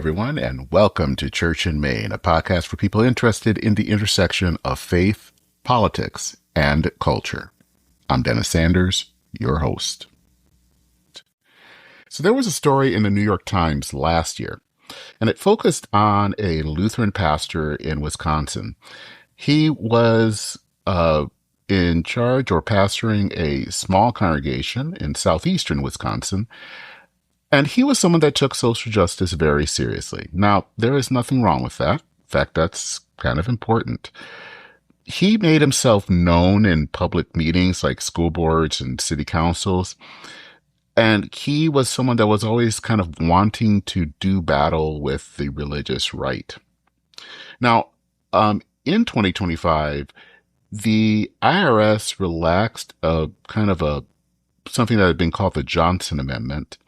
everyone, and welcome to Church in Maine, a podcast for people interested in the intersection of faith, politics, and culture. I'm Dennis Sanders, your host. So there was a story in the New York Times last year, and it focused on a Lutheran pastor in Wisconsin. He was in charge or pastoring a small congregation in southeastern Wisconsin, and he was someone that took social justice very seriously. Now, there is nothing wrong with that. In fact, that's kind of important. He made himself known in public meetings like school boards and city councils. And he was someone that was always kind of wanting to do battle with the religious right. Now, in 2025, the IRS relaxed something that had been called the Johnson Amendment,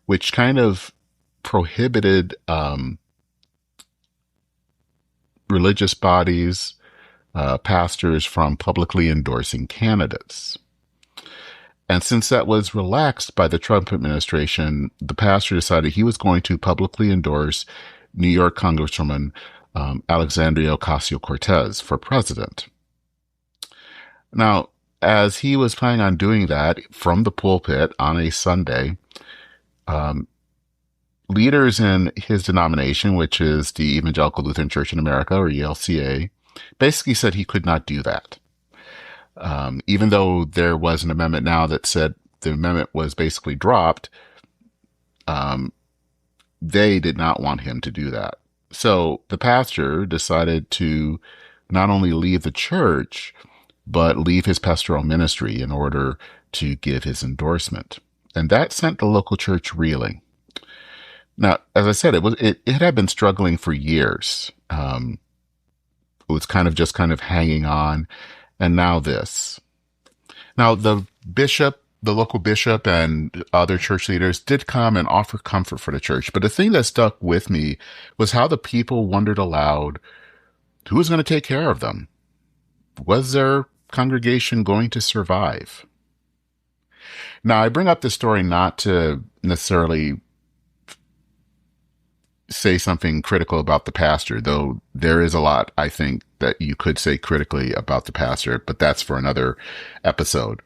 which kind of prohibited religious bodies, pastors from publicly endorsing candidates. And since that was relaxed by the Trump administration, the pastor decided he was going to publicly endorse New York Congresswoman Alexandria Ocasio-Cortez for president. Now, as he was planning on doing that from the pulpit on a Sunday, leaders in his denomination, which is the Evangelical Lutheran Church in America, or ELCA, basically said he could not do that. Even though there was an amendment now that said the amendment was basically dropped, they did not want him to do that. So the pastor decided to not only leave the church, but leave his pastoral ministry in order to give his endorsement. And that sent the local church reeling. Now, as I said, it had been struggling for years. It was kind of hanging on. And now this. Now, the local bishop and other church leaders did come and offer comfort for the church. But the thing that stuck with me was how the people wondered aloud, who was going to take care of them? Was their congregation going to survive? Now, I bring up this story not to necessarily say something critical about the pastor, though there is a lot, I think, that you could say critically about the pastor, but that's for another episode.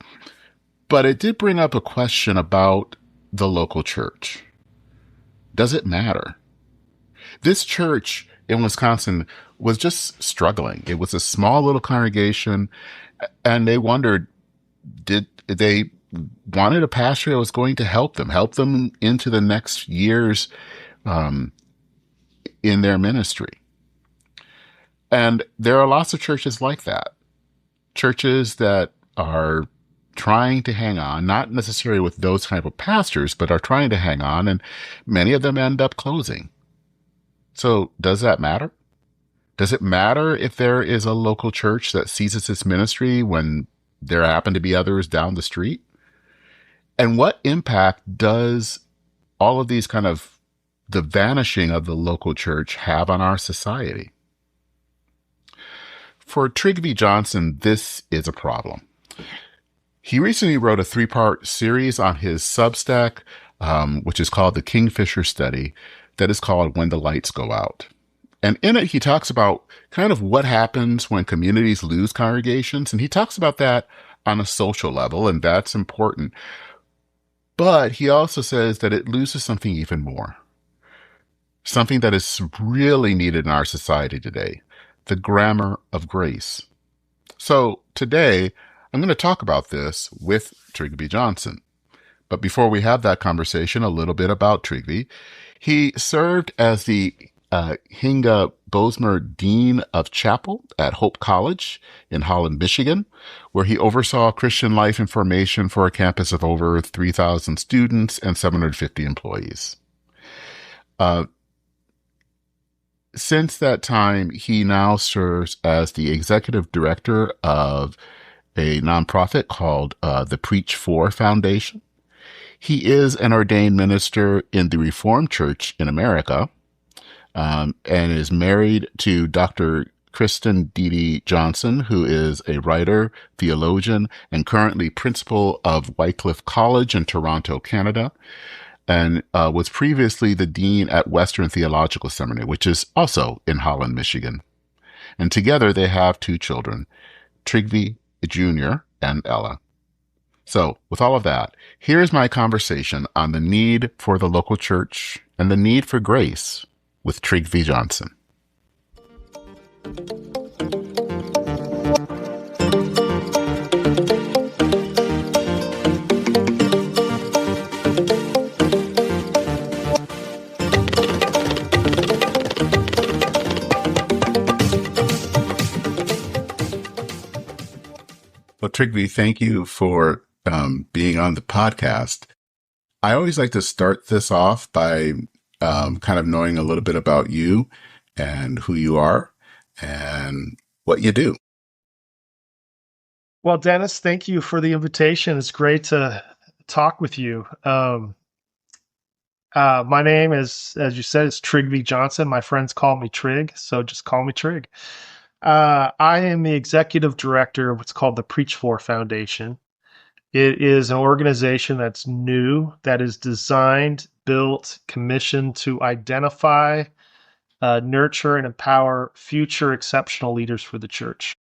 But it did bring up a question about the local church. Does it matter? This church in Wisconsin was just struggling. It was a small little congregation, and they wondered, they wanted a pastor that was going to help them into the next years in their ministry. And there are lots of churches like that. Churches that are trying to hang on, not necessarily with those type of pastors, but are trying to hang on, and many of them end up closing. So does that matter? Does it matter if there is a local church that ceases its ministry when there happen to be others down the street? And what impact does all of these the vanishing of the local church have on our society? For Trygve Johnson, this is a problem. He recently wrote a 3-part series on his Substack, which is called The Kingfisher Study, that is called When the Lights Go Out. And in it, he talks about what happens when communities lose congregations. And he talks about that on a social level, and that's important. But he also says that it loses something even more. Something that is really needed in our society today, the grammar of grace. So today, I'm going to talk about this with Trygve Johnson. But before we have that conversation, a little bit about Trygve. He served as the Hinga Bosmer Dean of Chapel at Hope College in Holland, Michigan, where he oversaw Christian life and formation for a campus of over 3,000 students and 750 employees. Since that time, he now serves as the executive director of a nonprofit called the Preach For Foundation. He is an ordained minister in the Reformed Church in America, and is married to Dr. Kristen Dede Johnson, who is a writer, theologian, and currently principal of Wycliffe College in Toronto, Canada. and was previously the dean at Western Theological Seminary, which is also in Holland, Michigan. And together they have two children, Trygve Jr. and Ella. So, with all of that, here's my conversation on the need for the local church and the need for grace with Trygve Johnson. Well, Trygve, thank you for being on the podcast. I always like to start this off by kind of knowing a little bit about you and who you are and what you do. Well, Dennis, thank you for the invitation. It's great to talk with you. My name is, as you said, is Trygve Johnson. My friends call me Trig, so just call me Trig. I am the executive director of what's called the Preach For Foundation. It is an organization that's new, that is designed, built, commissioned to identify, nurture, and empower future exceptional leaders for the church.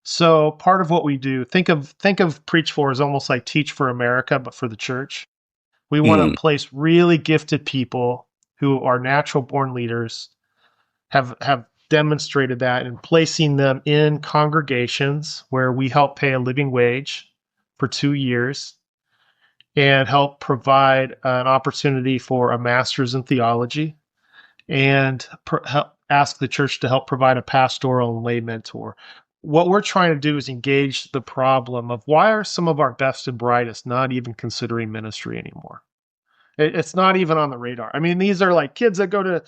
So part of what we do, think of Preach For as almost like Teach for America, but for the church. We want to place really gifted people who are natural born leaders, have demonstrated that, and placing them in congregations where we help pay a living wage for 2 years and help provide an opportunity for a master's in theology and help ask the church to help provide a pastoral and lay mentor. What we're trying to do is engage the problem of why are some of our best and brightest not even considering ministry anymore? It's not even on the radar. I mean, these are like kids that go to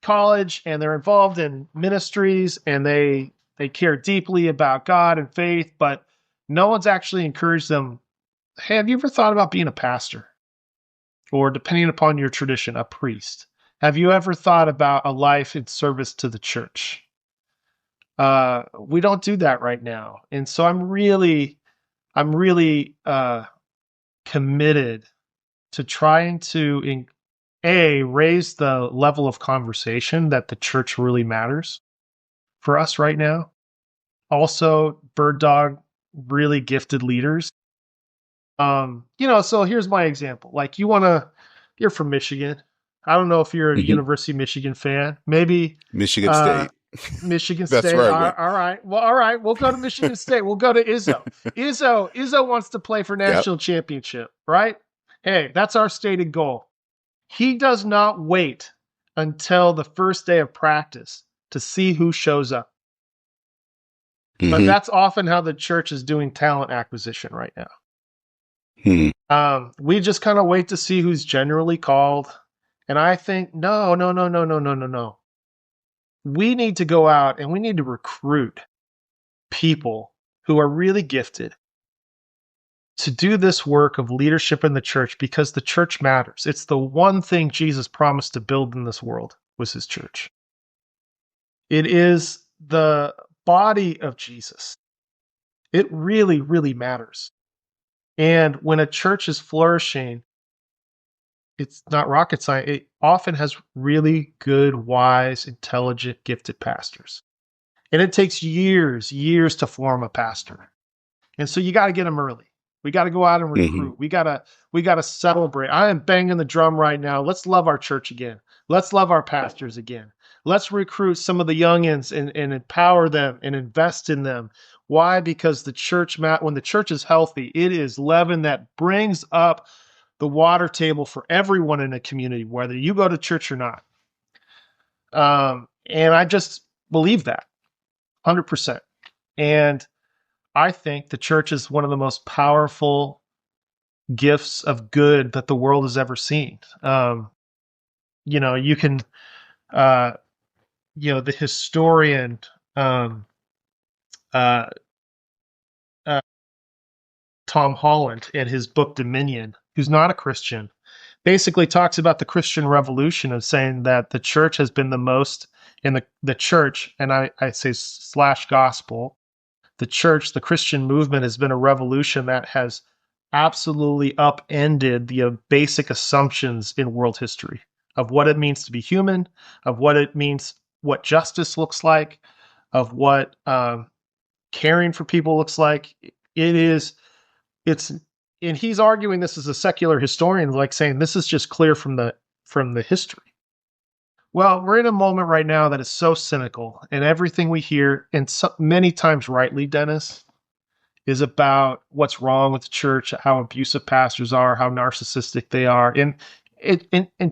college and they're involved in ministries and they care deeply about God and faith, but no one's actually encouraged them. Hey, have you ever thought about being a pastor? Or depending upon your tradition, a priest? Have you ever thought about a life in service to the church? We don't do that right now. And so I'm really committed to trying to raise the level of conversation that the church really matters for us right now. Also, bird dog, really gifted leaders. So here's my example. Like you're from Michigan. I don't know if you're a University of Michigan fan. Maybe Michigan State. Michigan That's State. right. All right. Well, all right. We'll go to Michigan State. We'll go to Izzo. Izzo wants to play for national championship, right? Hey, that's our stated goal. He does not wait until the first day of practice to see who shows up. But that's often how the church is doing talent acquisition right now. We just kind of wait to see who's generally called. And I think, no. We need to go out and we need to recruit people who are really gifted to do this work of leadership in the church, because the church matters. It's the one thing Jesus promised to build in this world was his church. It is the body of Jesus. It really, really matters. And when a church is flourishing, it's not rocket science. It often has really good, wise, intelligent, gifted pastors. And it takes years to form a pastor. And so you got to get them early. We got to go out and recruit. We got to celebrate. I am banging the drum right now. Let's love our church again. Let's love our pastors again. Let's recruit some of the youngins and empower them and invest in them. Why? Because the church, when the church is healthy, it is leaven that brings up the water table for everyone in a community, whether you go to church or not. And I just believe that 100%. And I think the church is one of the most powerful gifts of good that the world has ever seen. You can, the historian, Tom Holland, in his book Dominion, who's not a Christian, basically talks about the Christian revolution of saying that the church has been the most in the church, and I say / gospel, the church, the Christian movement has been a revolution that has absolutely upended the basic assumptions in world history of what it means to be human, of what it means, what justice looks like, of what caring for people looks like. It is, it's, and he's arguing this as a secular historian, like saying this is just clear from the history. Well, we're in a moment right now that is so cynical, and everything we hear, and so many times rightly, Dennis, is about what's wrong with the church, how abusive pastors are, how narcissistic they are. And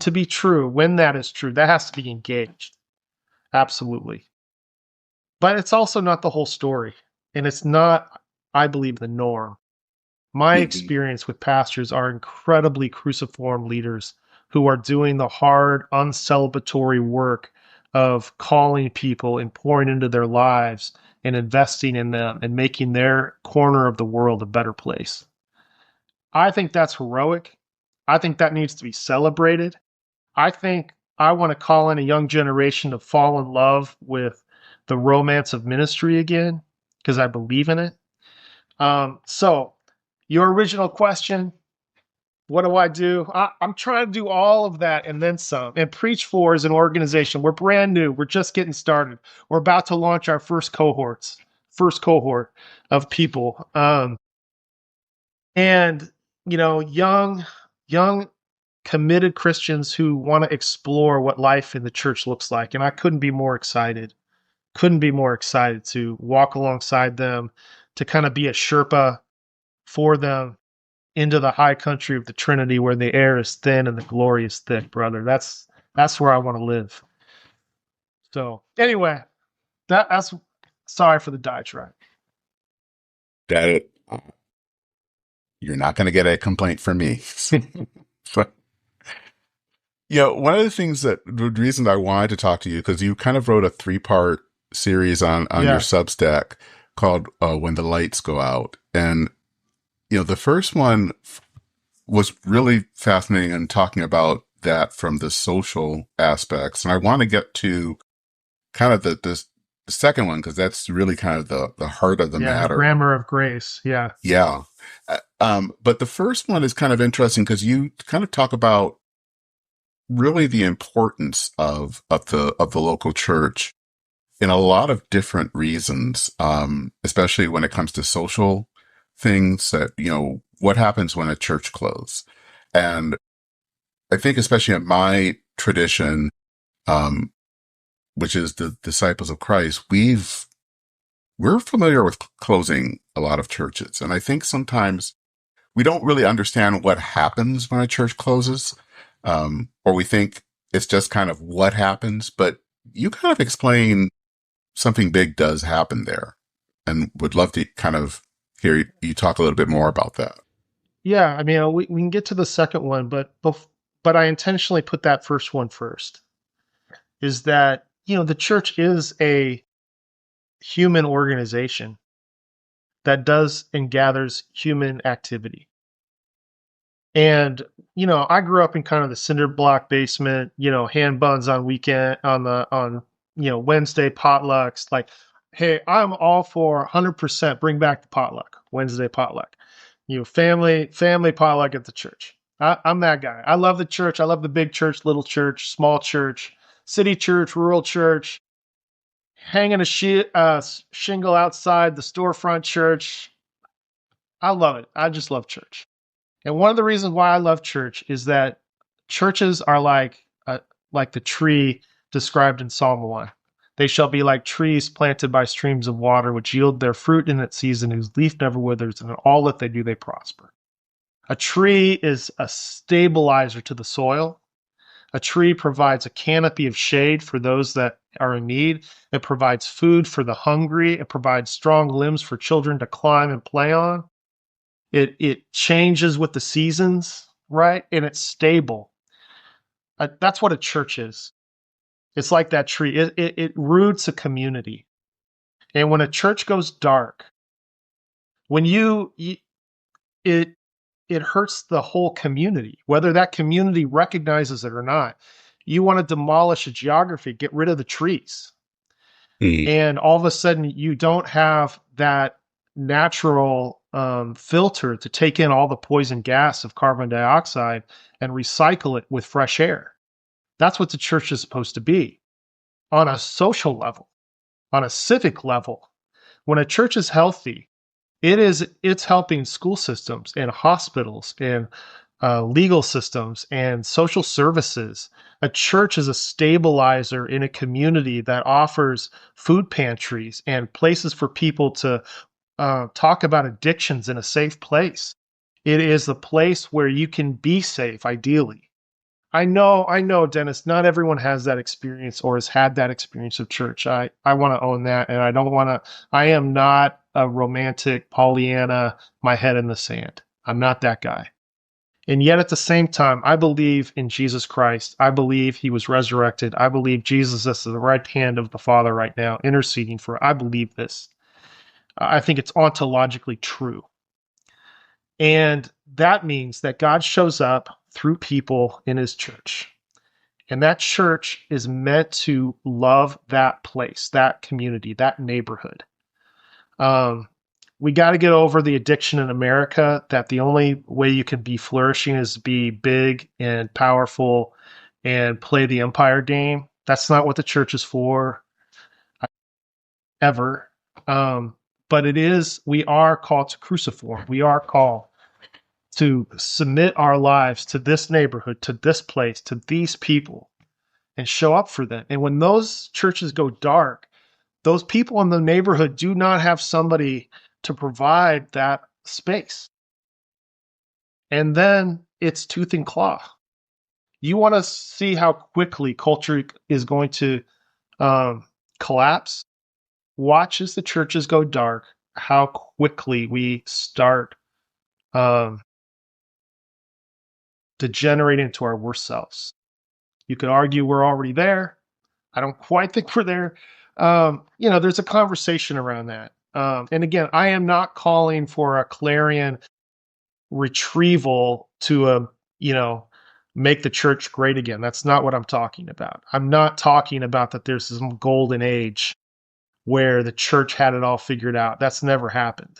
to be true, when that is true, that has to be engaged. Absolutely. But it's also not the whole story. And it's not, I believe, the norm. My Mhm. experience with pastors are incredibly cruciform leaders who are doing the hard, uncelebratory work of calling people and pouring into their lives and investing in them and making their corner of the world a better place. I think that's heroic. I think that needs to be celebrated. I think I want to call in a young generation to fall in love with the romance of ministry again because I believe in it. So, your original question, what do I do? I'm trying to do all of that and then some. And Preach For is an organization. We're brand new. We're just getting started. We're about to launch our first cohort of people. And young committed Christians who want to explore what life in the church looks like. And I couldn't be more excited. Couldn't be more excited to walk alongside them, to kind of be a Sherpa for them into the high country of the Trinity where the air is thin and the glory is thick, brother. That's where I want to live. So anyway, that's sorry for the diatribe. That you're not going to get a complaint from me. But one of the things the reason I wanted to talk to you, because you kind of wrote a 3-part series on your Yeah. Substack called "When the Lights Go Out," and the first one was really fascinating and talking about that from the social aspects, and I want to get to kind of the second one because that's really kind of the heart of the Yeah, the matter. grammar of grace. Yeah. Yeah. But the first one is kind of interesting because you kind of talk about really the importance of the local church in a lot of different reasons, especially when it comes to social things that, what happens when a church closes. And I think especially in my tradition, um, which is the Disciples of Christ, we're familiar with closing a lot of churches. And I think sometimes we don't really understand what happens when a church closes, or we think it's just kind of what happens. But you kind of explain something big does happen there, and would love to kind of hear you talk a little bit more about that. Yeah, I mean, we can get to the second one, but I intentionally put that first one first. Is that, the church is a human organization that does and gathers human activity. And, I grew up in kind of the cinder block basement, hand buns on weekend on Wednesday potlucks. Like, hey, I'm all for 100% bring back the potluck, Wednesday potluck. Family potluck at the church. I'm that guy. I love the church. I love the big church, little church, small church, city church, rural church, hanging a shingle outside the storefront church. I love it. I just love church. And one of the reasons why I love church is that churches are like the tree described in Psalm 1. They shall be like trees planted by streams of water, which yield their fruit in its season, whose leaf never withers, and in all that they do, they prosper. A tree is a stabilizer to the soil. A tree provides a canopy of shade for those that are in need. It provides food for the hungry. It provides strong limbs for children to climb and play on. It changes with the seasons, right? And it's stable. That's what a church is. It's like that tree. It roots a community. And when a church goes dark, when it it hurts the whole community, whether that community recognizes it or not. You want to demolish a geography, get rid of the trees, Mm. and all of a sudden you don't have that natural filter to take in all the poison gas of carbon dioxide and recycle it with fresh air. That's what the church is supposed to be on a social level, on a civic level. When a church is healthy, it's helping school systems and hospitals and legal systems and social services. A church is a stabilizer in a community that offers food pantries and places for people to talk about addictions in a safe place. It is the place where you can be safe, ideally. I know, Dennis, not everyone has that experience or has had that experience of church. I want to own that, and I don't want to, I am not a romantic Pollyanna, my head in the sand. I'm not that guy. And yet at the same time, I believe in Jesus Christ. I believe he was resurrected. I believe Jesus is at the right hand of the Father right now, interceding for. I believe this. I think it's ontologically true. And that means that God shows up through people in his church. And that church is meant to love that place, that community, that neighborhood. We got to get over the addiction in America that the only way you can be flourishing is be big and powerful and play the empire game. That's not what the church is for, ever. But it is, we are called to cruciform. We are called to submit our lives to this neighborhood, to this place, to these people, and show up for them. And when those churches go dark, those people in the neighborhood do not have somebody to provide that space. And then it's tooth and claw. You want to see how quickly culture is going to collapse? Watch as the churches go dark, how quickly we start degenerating into our worst selves. You could argue we're already there. I don't quite think we're there. There's a conversation around that. And again, I am not calling for a clarion retrieval to make the church great again. That's not what I'm talking about. I'm not talking about that there's some golden age where the church had it all figured out. That's never happened.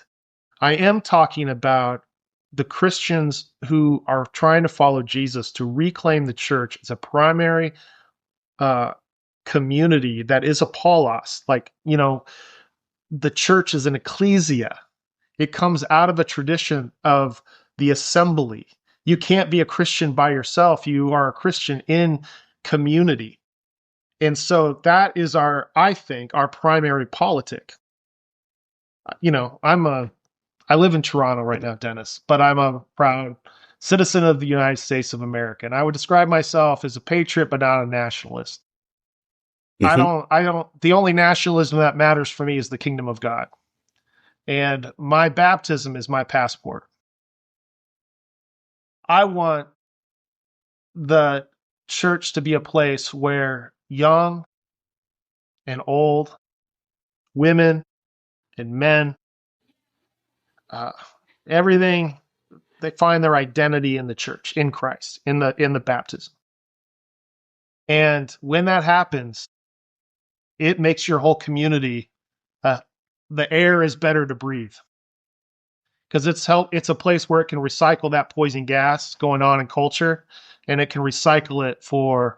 I am talking about the Christians who are trying to follow Jesus to reclaim the church as a primary community that is a Paulos. The church is an ecclesia. It comes out of a tradition of the assembly. You can't be a Christian by yourself. You are a Christian in community. And so that is I think, our primary politic. I live in Toronto right now, Dennis, but I'm a proud citizen of the United States of America. And I would describe myself as a patriot, but not a nationalist. Mm-hmm. The only nationalism that matters for me is the kingdom of God. And my baptism is my passport. I want the church to be a place where young and old, women and men, everything, they find their identity in the church, in Christ, in the baptism. And when that happens, it makes your whole community, the air is better to breathe. Because it's a place where it can recycle that poison gas going on in culture, and it can recycle it for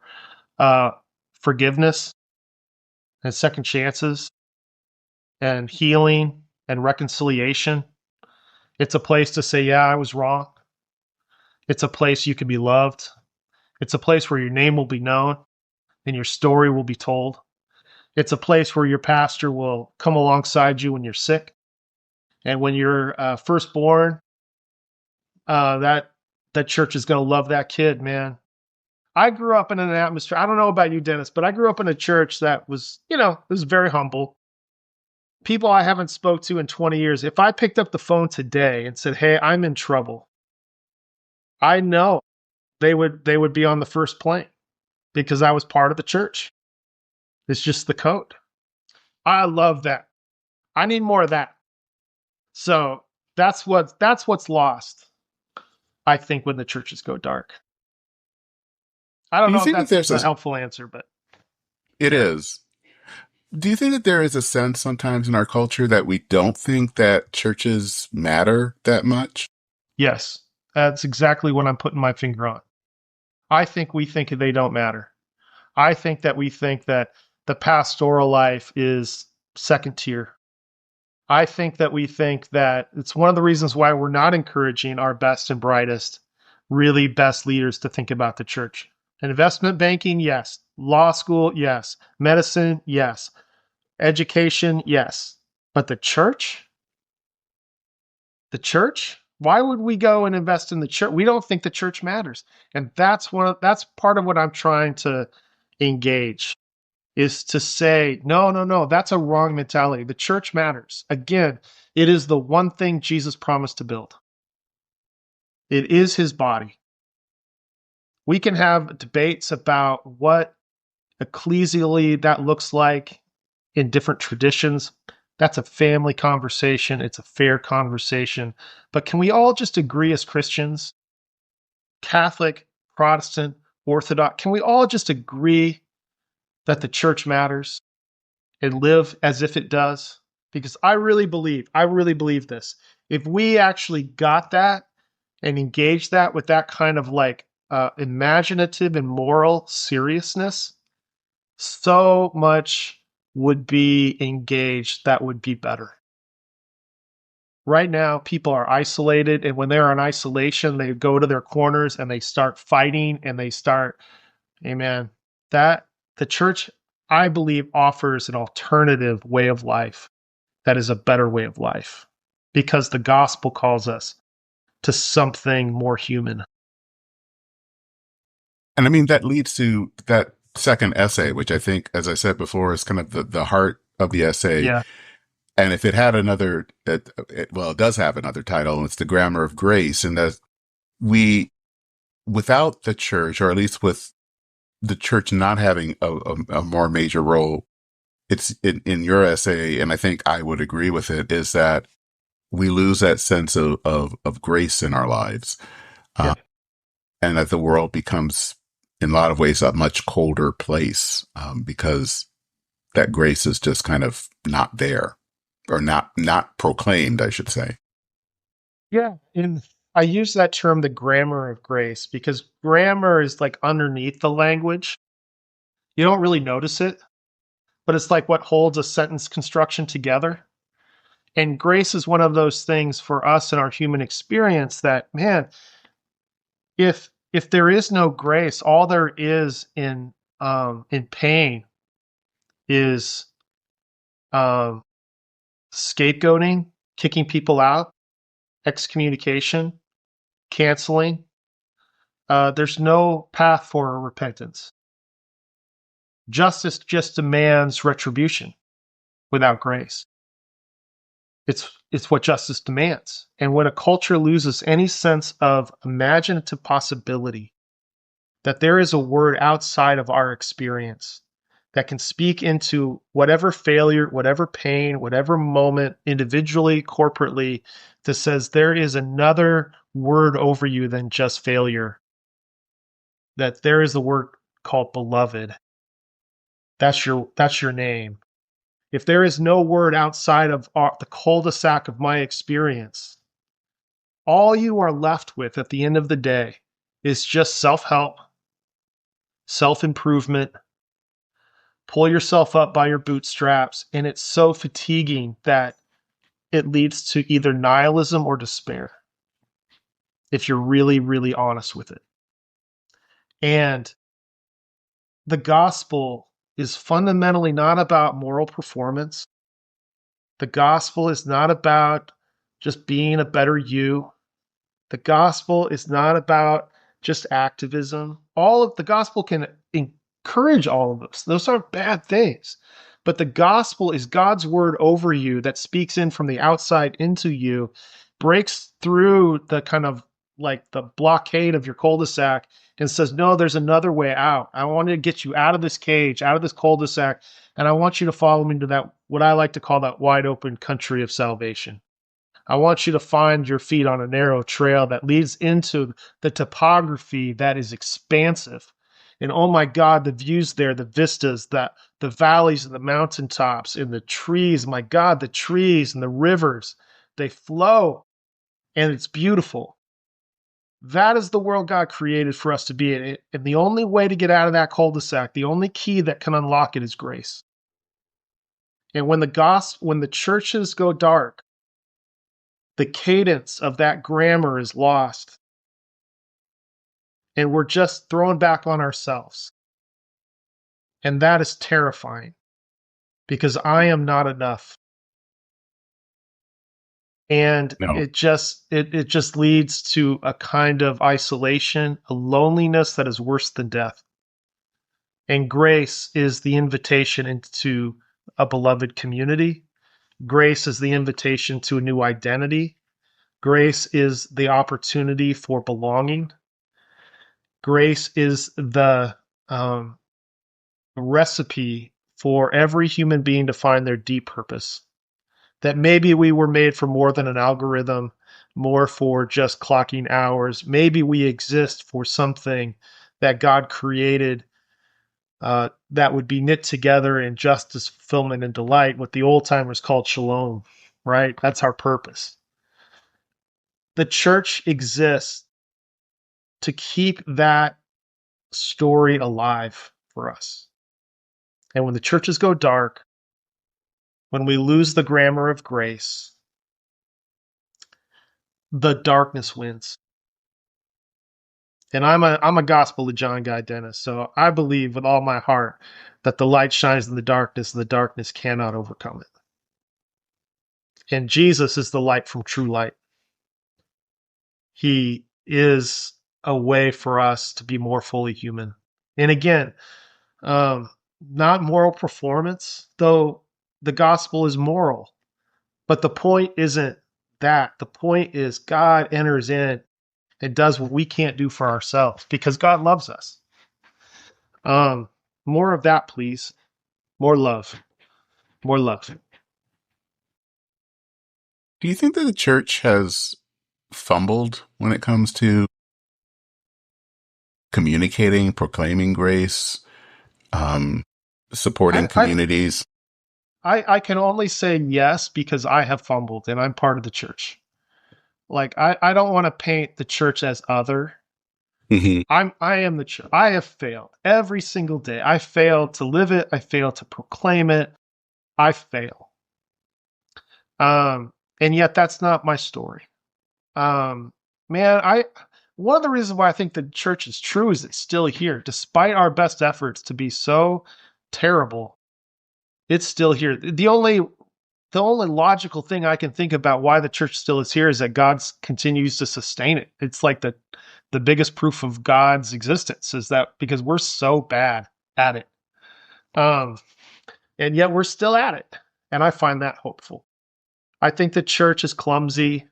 forgiveness and second chances and healing and reconciliation. It's a place to say, yeah, I was wrong. It's a place you can be loved. It's a place where your name will be known and your story will be told. It's a place where your pastor will come alongside you when you're sick. And when you're firstborn, that church is going to love that kid, man. I grew up in an atmosphere. I don't know about you, Dennis, but I grew up in a church that was, it was very humble. People I haven't spoke to in 20 years. If I picked up the phone today and said, "Hey, I'm in trouble," I know they would be on the first plane because I was part of the church. It's just the code. I love that. I need more of that. So that's what's lost, I think, when the churches go dark. I don't Do you know if think that that's there's a helpful answer, but it yeah. is. Do you think that there is a sense sometimes in our culture that we don't think that churches matter that much? Yes, that's exactly what I'm putting my finger on. I think we think they don't matter. I think that we think that the pastoral life is second tier. I think that we think that it's one of the reasons why we're not encouraging our best and brightest, really best leaders to think about the church. Investment banking, yes. Law school, yes. Medicine, yes. Education, yes. But the church? The church? Why would we go and invest in the church? We don't think the church matters. And that's part of what I'm trying to engage is to say, no, no, no, that's a wrong mentality. The church matters. Again, it is the one thing Jesus promised to build. It is his body. We can have debates about what ecclesially that looks like in different traditions. That's a family conversation. It's a fair conversation. But can we all just agree as Christians, Catholic, Protestant, Orthodox, can we all just agree that the church matters and live as if it does? Because I really believe this. If we actually got that and engaged that with that kind of like imaginative and moral seriousness, so much would be engaged that would be better. Right now, people are isolated, and when they're in isolation, they go to their corners and they start fighting and they start, amen. That the church, I believe, offers an alternative way of life that is a better way of life because the gospel calls us to something more human. And I mean, that leads to that second essay, which I think, as I said before, is kind of the heart of the essay. Yeah, And if it had another, well, it does have another title, and it's The Grammar of Grace. And that we, without the church, or at least with the church not having a more major role, it's in your essay, and I think I would agree with it, is that we lose that sense of grace in our lives. yeah. Uh, and that the world becomes, in a lot of ways, a much colder place because that grace is just kind of not there, or not proclaimed, I should say. Yeah, and I use that term, the grammar of grace, because grammar is like underneath the language. You don't really notice it, but it's like what holds a sentence construction together. And grace is one of those things for us in our human experience that, man, if there is no grace, all there is in pain is um, scapegoating, kicking people out, excommunication, canceling. There's no path for repentance. Justice just demands retribution without grace. It's what justice demands. And when a culture loses any sense of imaginative possibility, that there is a word outside of our experience that can speak into whatever failure, whatever pain, whatever moment, individually, corporately, that says there is another word over you than just failure, that there is a word called beloved. That's your name. If there is no word outside of the cul-de-sac of my experience, all you are left with at the end of the day is just self-help, self-improvement, pull yourself up by your bootstraps, and it's so fatiguing that it leads to either nihilism or despair, if you're really, really honest with it. And the gospel is fundamentally not about moral performance. The gospel is not about just being a better you. The gospel is not about just activism. All of the gospel can encourage all of us. Those aren't bad things. But the gospel is God's word over you that speaks in from the outside into you, breaks through the kind of like the blockade of your cul-de-sac and says, no, there's another way out. I want to get you out of this cage, out of this cul-de-sac, and I want you to follow me to that, what I like to call that wide open country of salvation. I want you to find your feet on a narrow trail that leads into the topography that is expansive. And oh my God, the views there, the vistas, the valleys and the mountaintops and the trees, my God, the trees and the rivers, they flow and it's beautiful. That is the world God created for us to be in. And the only way to get out of that cul-de-sac, the only key that can unlock it is grace. And when the churches go dark, the cadence of that grammar is lost. And we're just thrown back on ourselves. And that is terrifying because I am not enough. And No, it just leads to a kind of isolation, a loneliness that is worse than death. And grace is the invitation into a beloved community. Grace is the invitation to a new identity. Grace is the opportunity for belonging. Grace is the recipe for every human being to find their deep purpose. That maybe we were made for more than an algorithm, more for just clocking hours. Maybe we exist for something that God created that would be knit together in justice, fulfillment, and delight, what the old timers called shalom, right? That's our purpose. The church exists to keep that story alive for us. And when the churches go dark, when we lose the grammar of grace, the darkness wins. And I'm a Gospel of John guy, Dennis. So I believe with all my heart that the light shines in the darkness and the darkness cannot overcome it. And Jesus is the light from true light. He is a way for us to be more fully human. And again, not moral performance, though the gospel is moral. But the point isn't that. The point is God enters in and does what we can't do for ourselves because God loves us. More of that, please. More love. More love. do you think that the church has fumbled when it comes to communicating, proclaiming grace, um, supporting I, I, communities? I can only say yes because I have fumbled and I'm part of the church. Like I don't want to paint the church as other. Hmm. I am the church. I have failed every single day. I failed to live it. I failed to proclaim it. I fail. And yet that's not my story. Um, man, one of the reasons why I think the church is true is it's still here, despite our best efforts to be so terrible. It's still here. The only logical thing I can think about why the church still is here is that God continues to sustain it. It's like the biggest proof of God's existence is that because we're so bad at it. Um, and yet we're still at it. And I find that hopeful. I think the church is clumsy.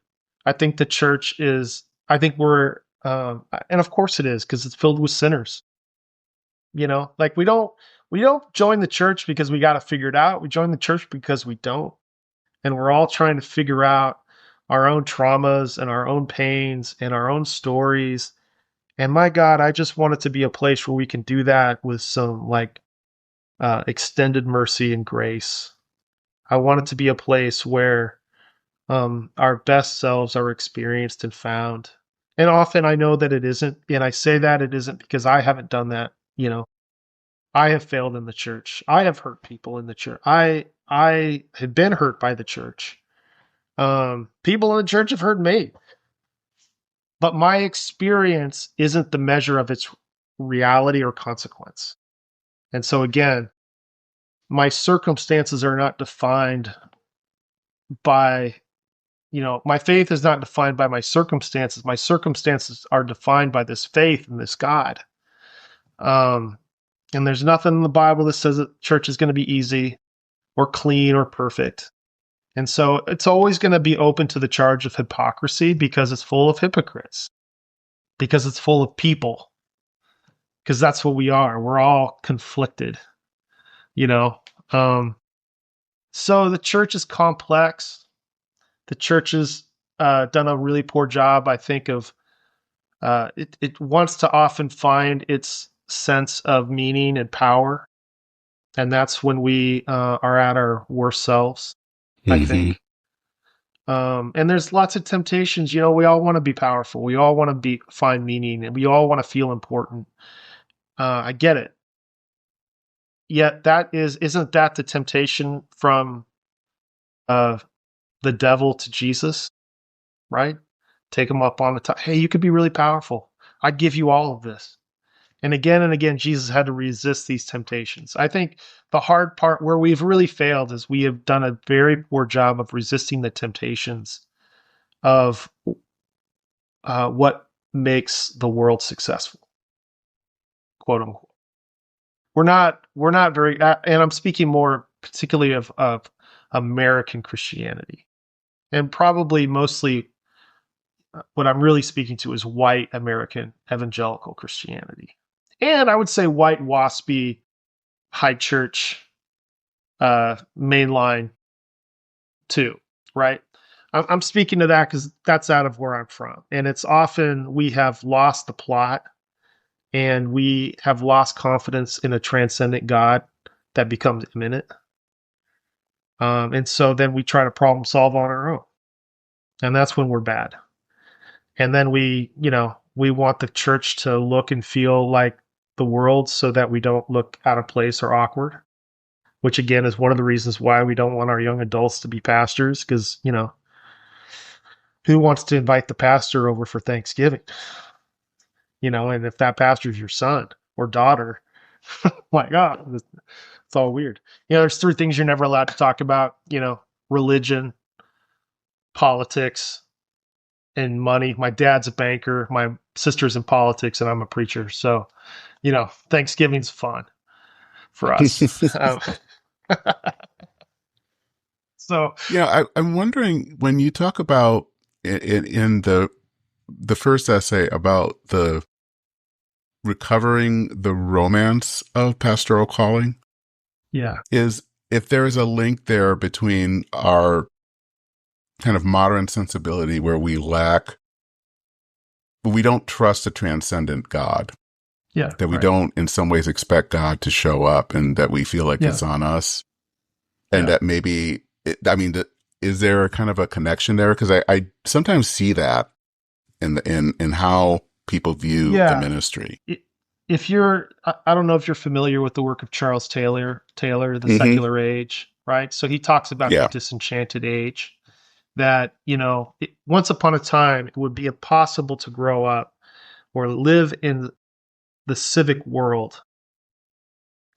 I think the church is, I think we're, and of course it is because it's filled with sinners. Like we don't join the church because we got to figure it out. We join the church because we don't. And we're all trying to figure out our own traumas and our own pains and our own stories. And my God, I just want it to be a place where we can do that with some extended mercy and grace. I want it to be a place where our best selves are experienced and found. And often I know that it isn't. And I say that it isn't because I haven't done that. I have failed in the church. I have hurt people in the church. I have been hurt by the church. People in the church have hurt me. But my experience isn't the measure of its reality or consequence. And so again, my circumstances are not defined by, my faith is not defined by my circumstances. My circumstances are defined by this faith in this God. And there's nothing in the Bible that says that church is going to be easy or clean or perfect. And so it's always going to be open to the charge of hypocrisy because it's full of hypocrites, because it's full of people, because that's what we are. We're all conflicted, you know. So the church is complex. The church has done a really poor job, I think, of it wants to often find its sense of meaning and power, and that's when we are at our worst selves, I Hmm. think. And there's lots of temptations. You know, we all want to be powerful. We all want to be find meaning, and we all want to feel important. I get it. Yet isn't that the temptation from uh, the devil to Jesus, right? Take him up on the top. Hey, you could be really powerful. I'd give you all of this. And again, Jesus had to resist these temptations. I think the hard part where we've really failed is we have done a very poor job of resisting the temptations of what makes the world successful, quote unquote. We're not very, and I'm speaking more particularly of American Christianity, and probably mostly what I'm really speaking to is white American evangelical Christianity, and I would say white waspy high church mainline too, right? I'm speaking to that because that's out of where I'm from, and it's often we have lost the plot and we have lost confidence in a transcendent God that becomes imminent. And so then we try to problem solve on our own. And that's when we're bad. And then we want the church to look and feel like the world so that we don't look out of place or awkward, which again is one of the reasons why we don't want our young adults to be pastors because, who wants to invite the pastor over for Thanksgiving? And if that pastor is your son or daughter, my God, it's all weird. There's three things you're never allowed to talk about, religion, politics, and money. My dad's a banker, my sister's in politics, and I'm a preacher. So, Thanksgiving's fun for us. So, Yeah, I'm wondering when you talk about in the first essay about the recovering the romance of pastoral calling, yeah, is if there is a link there between our kind of modern sensibility where we don't trust a transcendent God, yeah, that we right. don't in some ways expect God to show up and that we feel like Yeah, it's on us, and yeah. that maybe, is there a kind of a connection there? Because I sometimes see that in how people view the Yeah. ministry. If I don't know if you're familiar with the work of Charles Taylor, The Hmm. Secular Age, right? So he talks about the Yeah. disenchanted age, that, once upon a time, it would be impossible to grow up or live in the civic world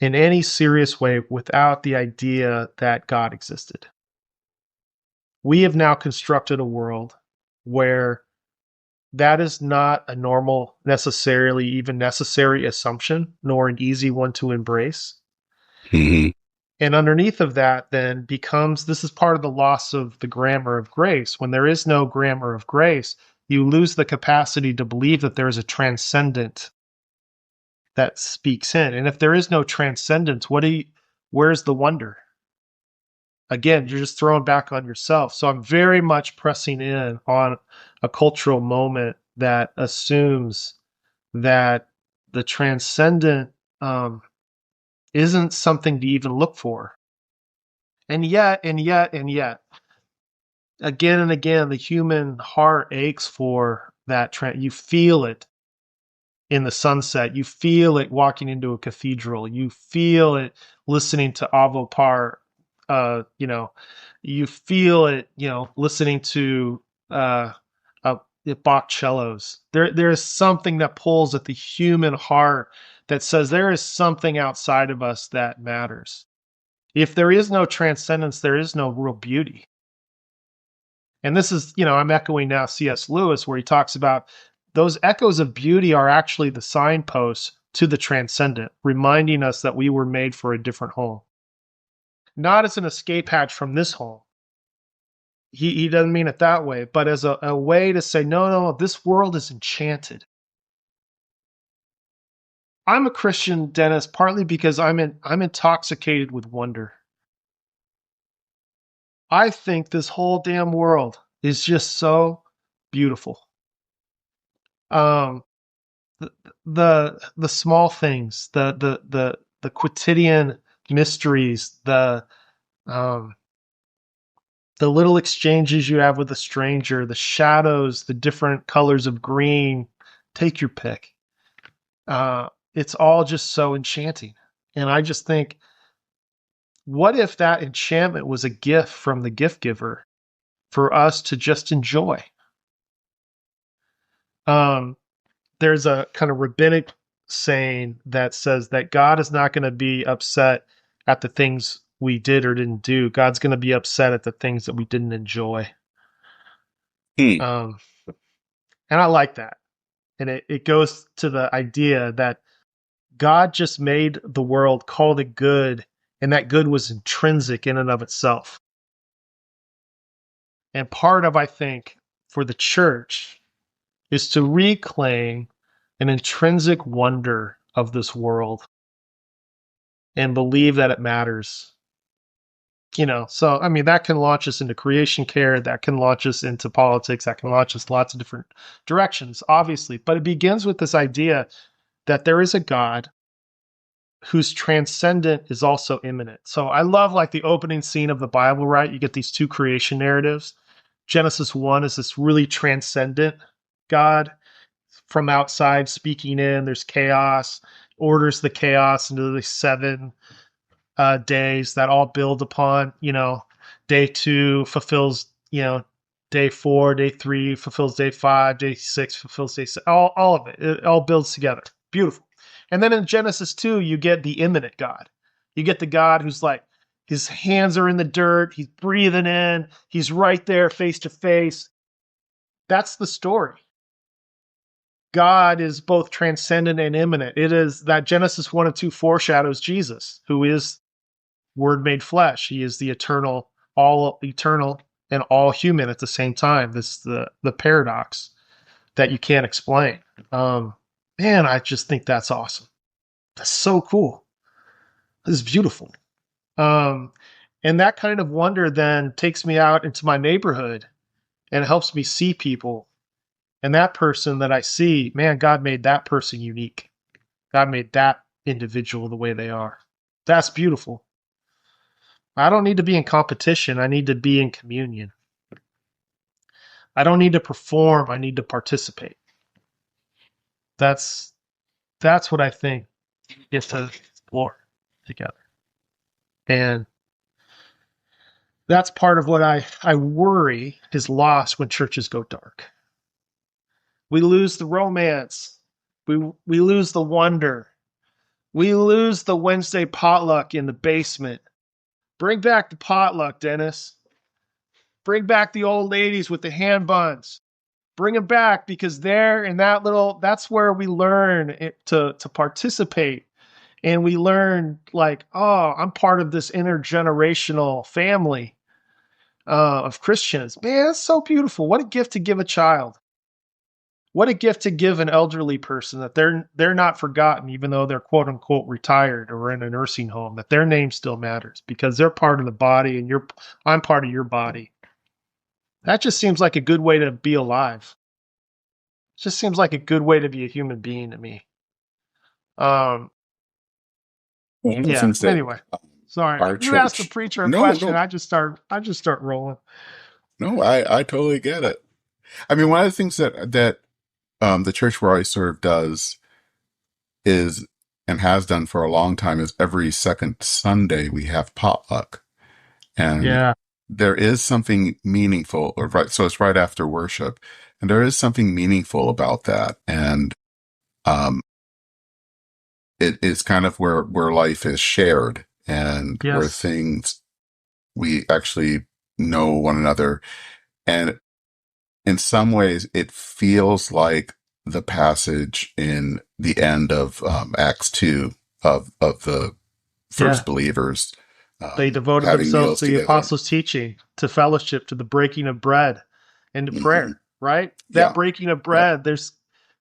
in any serious way without the idea that God existed. We have now constructed a world where that is not a normal, necessarily even necessary assumption, nor an easy one to embrace. Hmm. And underneath of that, then becomes this is part of the loss of the grammar of grace. When there is no grammar of grace, you lose the capacity to believe that there is a transcendent that speaks in. And if there is no transcendence, where's the wonder? Again, you're just throwing back on yourself. So I'm very much pressing in on a cultural moment that assumes that the transcendent isn't something to even look for. And yet, again and again, the human heart aches for that. You feel it in the sunset. You feel it walking into a cathedral. You feel it listening to Avo Par. You know, you feel it. Listening to uh, uh, Bach cellos. There is something that pulls at the human heart that says there is something outside of us that matters. If there is no transcendence, there is no real beauty. And this is, I'm echoing now C.S. Lewis, where he talks about those echoes of beauty are actually the signposts to the transcendent, reminding us that we were made for a different home, not as an escape hatch from this home. He doesn't mean it that way, but as a way to say, no, no, this world is enchanted. I'm a Christian, Dennis, partly because I'm intoxicated with wonder. I think this whole damn world is just so beautiful. Um, the the small things, the quotidian mysteries, um, the little exchanges you have with a stranger, the shadows, the different colors of green. Take your pick. It's all just so enchanting, and I just think, what if that enchantment was a gift from the gift giver for us to just enjoy? Um, there's a kind of rabbinic saying that says that God is not going to be upset at the things we did or didn't do. God's going to be upset at the things that we didn't enjoy. Hmm. Um, and I like that. And it goes to the idea that God just made the world, called it good, and that good was intrinsic in and of itself. And part of, I think, for the church is to reclaim an intrinsic wonder of this world and believe that it matters. So I mean, that can launch us into creation care, that can launch us into politics, that can launch us lots of different directions, obviously. But it begins with this idea that there is a God whose transcendent is also immanent. So I love like the opening scene of the Bible, right? You get these two creation narratives. Genesis 1 is this really transcendent God from outside speaking in. There's chaos, orders the chaos into the 7 days that all build upon, day 2 fulfills, day 4, day 3 fulfills day 5, day 6 fulfills day 6, all of it. It all builds together. Beautiful. And then in Genesis 2, you get the immanent God. You get the God who's like, his hands are in the dirt, he's breathing in, he's right there face to face. That's the story. God is both transcendent and immanent. It is that Genesis 1 and 2 foreshadows Jesus, who is Word made flesh. He is the all eternal and all human at the same time. This is the paradox that you can't explain. Man, I just think that's awesome. That's so cool. This is beautiful. And that kind of wonder then takes me out into my neighborhood and helps me see people. And that person that I see, man, God made that person unique. God made that individual the way they are. That's beautiful. I don't need to be in competition. I need to be in communion. I don't need to perform. I need to participate. That's that's what I think is to explore together. And that's part of what I worry is lost when churches go dark. We lose the romance. We lose the wonder. We lose the Wednesday potluck in the basement. Bring back the potluck, Dennis. Bring back the old ladies with the hand buns. Bring them back, because there in that that's where we learn to participate. And we learn like, oh, I'm part of this intergenerational family of Christians. Man, that's so beautiful. What a gift to give a child. What a gift to give an elderly person, that they're not forgotten, even though they're quote unquote retired or in a nursing home, that their name still matters because they're part of the body and I'm part of your body. That just seems like a good way to be alive. It just seems like a good way to be a human being to me. Um, One of the yeah. things that Anyway, sorry. our You asked the church, preacher a no, question. no, I just start rolling. no, I totally get it. I mean, one of the things that the church where I serve does is, and has done for a long time, is every second Sunday we have potluck. And Yeah. there is something meaningful, or right, so it's right after worship, and there is something meaningful about that. And um, it is kind of where life is shared and where Yes. things we actually know one another. And in some ways, it feels like the passage in the end of Acts 2 of the Yeah. first believers They devoted having themselves meals to the together. apostles' teaching, to fellowship, to the breaking of bread, and to Hmm. prayer, right? That Yeah. breaking of Yep. bread,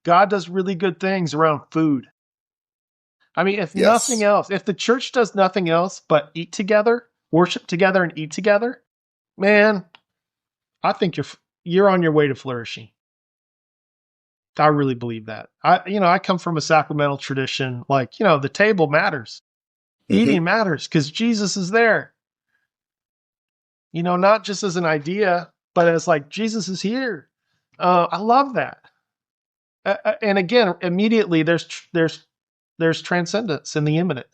God does really good things around food. I mean, if nothing Yes. else, if the church does nothing else but eat together, worship together, and eat together, man, I think you're on your way to flourishing. I really believe that. I come from a sacramental tradition. Like, the table matters, Hmm. eating matters because Jesus is there. Not just as an idea, but as like Jesus is here. I love that. And again, immediately there's transcendence in the immanent.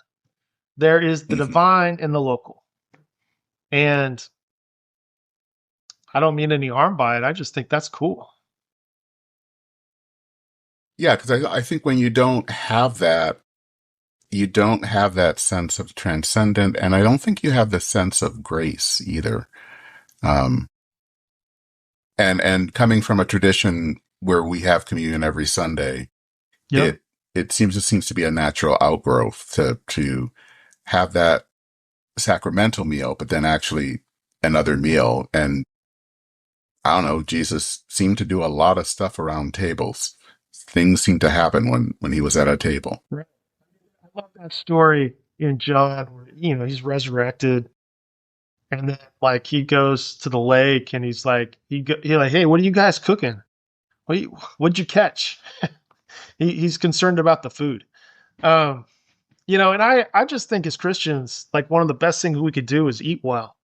There is the Hmm. divine in the local, and I don't mean any harm by it. I just think that's cool. Yeah, because I think when you don't have that sense of transcendent, and I don't think you have the sense of grace either. Um, and coming from a tradition where we have communion every Sunday, Yep. it seems to be a natural outgrowth to have that sacramental meal, but then actually another meal. And I don't know, Jesus seemed to do a lot of stuff around tables. Things seemed to happen when he was at a table. Right. I love that story in John where he's resurrected, and then like he goes to the lake and he's like he like, hey, what are you guys cooking? What'd you catch? He's concerned about the food. Um, and I just think as Christians, like one of the best things we could do is eat well.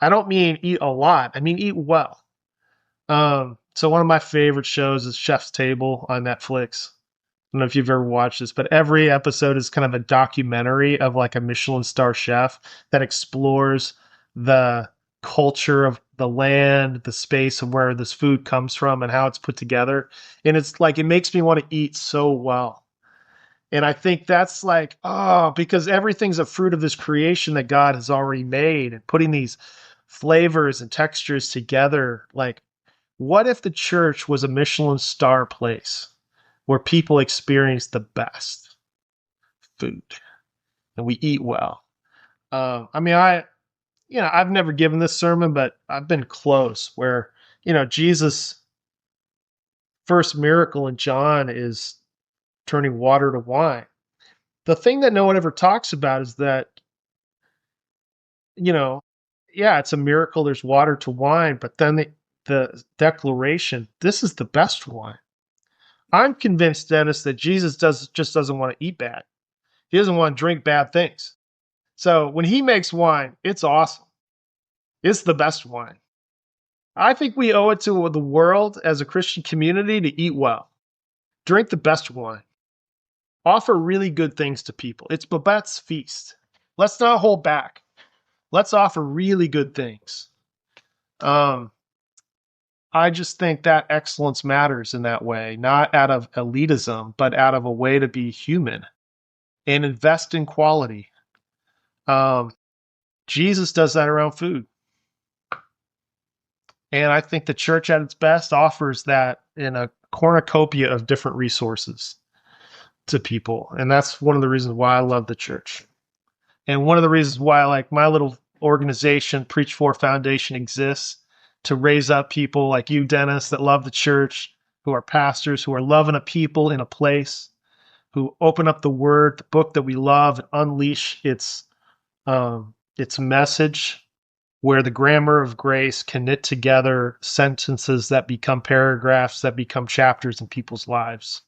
I don't mean eat a lot. I mean eat well. So one of my favorite shows is Chef's Table on Netflix. I don't know if you've ever watched this, but every episode is kind of a documentary of like a Michelin star chef that explores the culture of the land, the space of where this food comes from and how it's put together. And it's like it makes me want to eat so well. And I think that's like, because everything's a fruit of this creation that God has already made and putting these flavors and textures together. Like, what if the church was a Michelin star place where people experience the best food and we eat well? I mean, I've never given this sermon, but I've been close where, Jesus' first miracle in John is turning water to wine. The thing that no one ever talks about is that, you know, yeah, it's a miracle there's water to wine, but then the declaration, this is the best wine. I'm convinced, Dennis, that Jesus just doesn't want to eat bad. He doesn't want to drink bad things. So when he makes wine, it's awesome. It's the best wine. I think we owe it to the world as a Christian community to eat well, drink the best wine, offer really good things to people. It's Babette's feast. Let's not hold back. Let's offer really good things. Um, I just think that excellence matters in that way, not out of elitism, but out of a way to be human and invest in quality. Um, Jesus does that around food. And I think the church at its best offers that in a cornucopia of different resources to people. And that's one of the reasons why I love the church. And one of the reasons why like my little organization, Preach For Foundation, exists to raise up people like you, Dennis, that love the church, who are pastors, who are loving a people in a place, who open up the word, the book that we love, and unleash its message, where the grammar of grace can knit together sentences that become paragraphs, that become chapters in people's lives.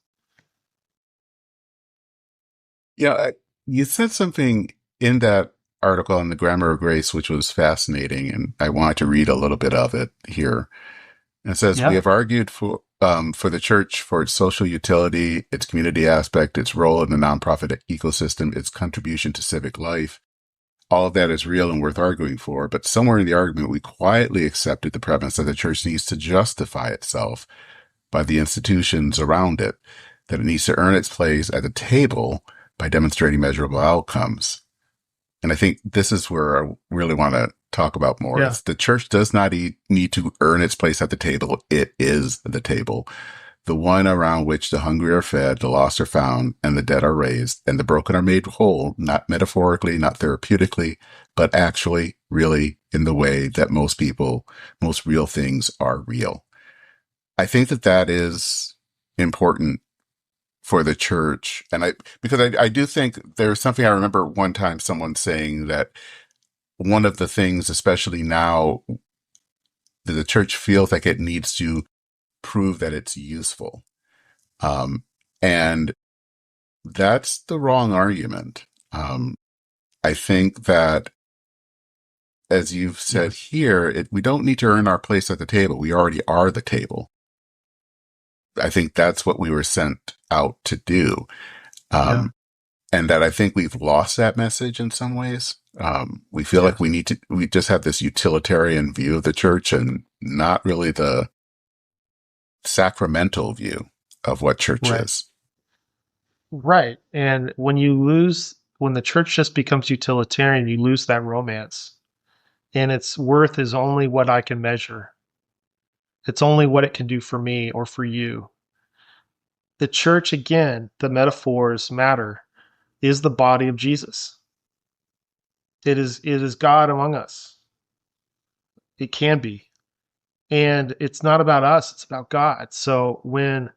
Yeah, you said something in that article on the grammar of grace, which was fascinating, and I wanted to read a little bit of it here. It says, we Yeah. have argued for the church, for its social utility, its community aspect, its role in the nonprofit ecosystem, its contribution to civic life. All of that is real and worth arguing for, but somewhere in the argument, we quietly accepted the premise that the church needs to justify itself by the institutions around it, that it needs to earn its place at the table by demonstrating measurable outcomes. And I think this is where I really want to talk about more. Yeah. Is the church does not need to earn its place at the table. It is the table, the one around which the hungry are fed, the lost are found, and the dead are raised, and the broken are made whole, not metaphorically, not therapeutically, but actually, really, in the way that most real things are real. I think that is important for the church. Because I do think there's something I remember one time someone saying that one of the things, especially now, that the church feels like it needs to prove that it's useful. And that's the wrong argument. I think that, as you've said Yes. here, we don't need to earn our place at the table. We already are the table. I think that's what we were sent out to do. Yeah. Um, and that I think we've lost that message in some ways. We feel Yeah. like we just have this utilitarian view of the church and not really the sacramental view of what church Right. is. Right. And when the church just becomes utilitarian, you lose that romance. And its worth is only what I can measure. It's only what it can do for me or for you. The church, again, the metaphors matter, is the body of Jesus. It is God among us. It can be. And it's not about us, it's about God. So when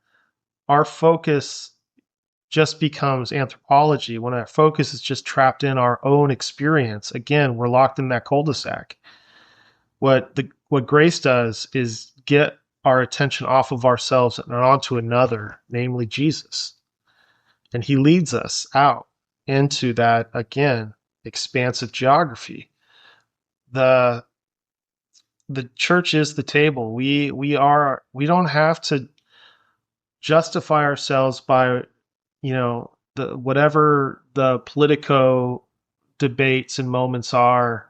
our focus just becomes anthropology, when our focus is just trapped in our own experience, again, we're locked in that cul-de-sac. What grace does is get our attention off of ourselves and onto another, namely Jesus. And he leads us out into that, again, expansive geography. The the church is the table. We don't have to justify ourselves by, the whatever the politico debates and moments are.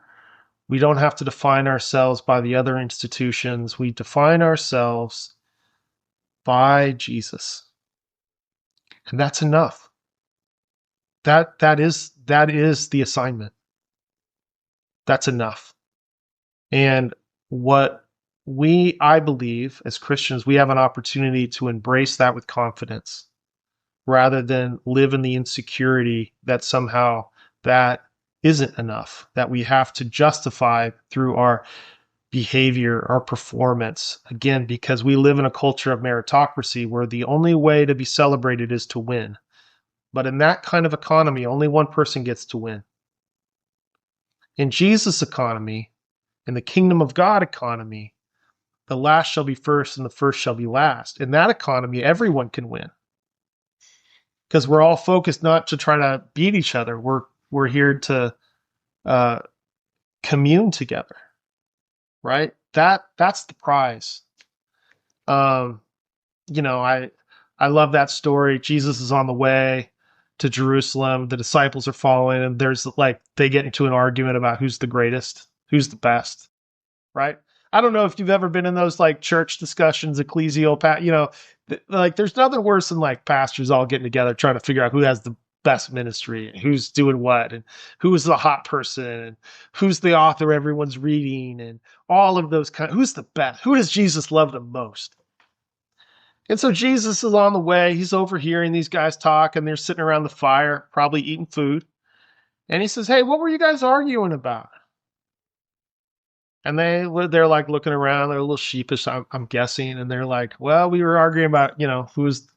We don't have to define ourselves by the other institutions. We define ourselves by Jesus. And that's enough. That is the assignment. That's enough. And what I believe as Christians, we have an opportunity to embrace that with confidence rather than live in the insecurity that somehow that isn't enough, that we have to justify through our behavior, our performance. Again, because we live in a culture of meritocracy where the only way to be celebrated is to win. But in that kind of economy, only one person gets to win. In Jesus' economy, in the kingdom of God economy, the last shall be first and the first shall be last. In that economy, everyone can win because we're all focused not to try to beat each other. We're here to uh, commune together, right? That's the prize. Um, I love that story. Jesus is on the way to Jerusalem. The disciples are following, and there's like they get into an argument about who's the greatest, who's the best, right? I don't know if you've ever been in those like church discussions, like there's nothing worse than like pastors all getting together trying to figure out who has the best ministry and who's doing what and who is the hot person and who's the author everyone's reading and all of those who's the best, who does Jesus love the most. And so Jesus is on the way. He's overhearing these guys talk, and they're sitting around the fire, probably eating food. And he says, "Hey, what were you guys arguing about?" And they're like looking around. They're a little sheepish, I'm guessing, and they're like, "Well, we were arguing about who is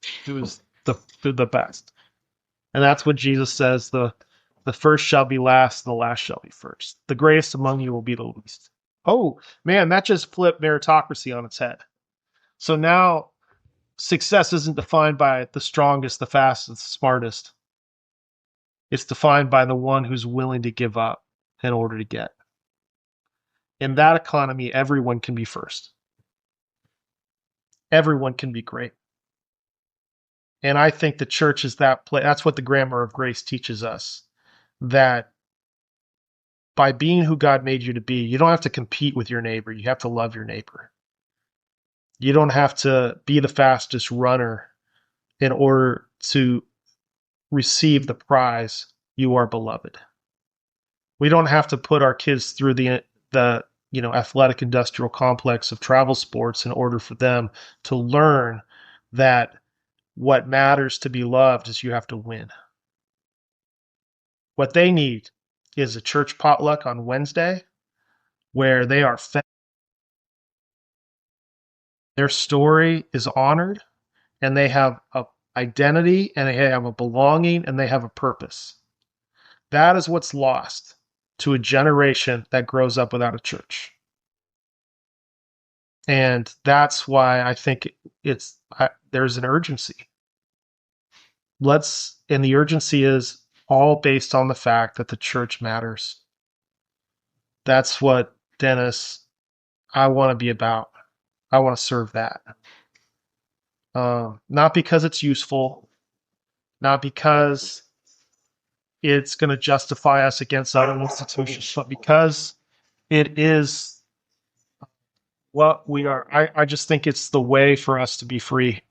the best." And that's what Jesus says: the first shall be last, and the last shall be first. The greatest among you will be the least. Oh man, that just flipped meritocracy on its head. So now success isn't defined by the strongest, the fastest, the smartest. It's defined by the one who's willing to give up in order to get. In that economy, everyone can be first. Everyone can be great. And I think the church is that place. That's what the grammar of grace teaches us. That by being who God made you to be, you don't have to compete with your neighbor. You have to love your neighbor. You don't have to be the fastest runner in order to receive the prize. You are beloved. We don't have to put our kids through the athletic industrial complex of travel sports in order for them to learn that what matters to be loved is you have to win. What they need is a church potluck on Wednesday where they are fed, their story is honored, and they have a identity and they have a belonging and they have a purpose. That is what's lost to a generation that grows up without a church. And that's why I think there's an urgency. And the urgency is all based on the fact that the church matters. That's what, Dennis, I want to be about. I want to serve that. Not because it's useful, not because it's going to justify us against other institutions, but because it is what we are. I just think it's the way for us to be free,